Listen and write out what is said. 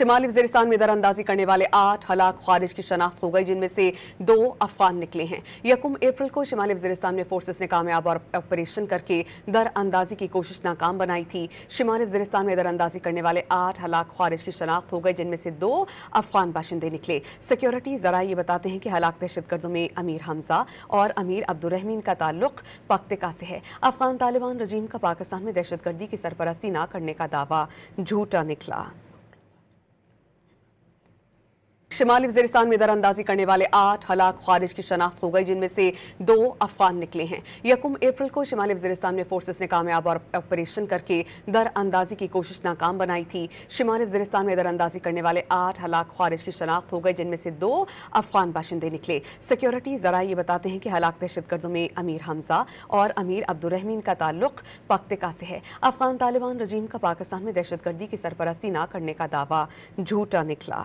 شمالی وزیرستان میں درندازی کرنے والے 8 ہلاک خوارج کی شناخت ہو گئی، جن میں سے 2 افغان نکلے ہیں۔ 1 اپریل کو شمالی وزیرستان میں فورسز نے کامیاب آپریشن کر کے دراندازی کی کوشش ناکام بنائی تھی۔ شمالی وزیرستان میں دراندازی کرنے والے 8 ہلاک خوارج کی شناخت ہو گئی، جن میں سے 2 افغان باشندے نکلے۔ سیکیورٹی ذرائع یہ بتاتے ہیں کہ ہلاک دہشت گردوں میں امیر حمزہ اور امیر عبدالرحمین کا تعلق پکتیکا سے ہے۔ افغان طالبان رجیم کا پاکستان میں دہشت گردی کی سرپرستی نہ کرنے کا دعویٰ جھوٹا نکلا۔ شمالی وزیرستان میں دراندازی کرنے والے 8 ہلاک خوارج کی شناخت ہو گئی، جن میں سے 2 افغان نکلے ہیں۔ 1 اپریل کو شمالی وزیرستان میں فورسز نے کامیاب آپریشن کر کے دراندازی کی کوشش ناکام بنائی تھی۔ شمالی وزیرستان میں دراندازی کرنے والے 8 ہلاک خوارج کی شناخت ہو گئی، جن میں سے 2 افغان باشندے نکلے۔ سیکیورٹی ذرائع یہ بتاتے ہیں کہ ہلاک دہشت گردوں میں امیر حمزہ اور امیر عبدالرحمین کا تعلق پکتیکا سے ہے۔ افغان طالبان رجیم کا پاکستان میں دہشت گردی کی سرپرستی نہ کرنے کا دعویٰ جھوٹا نکلا۔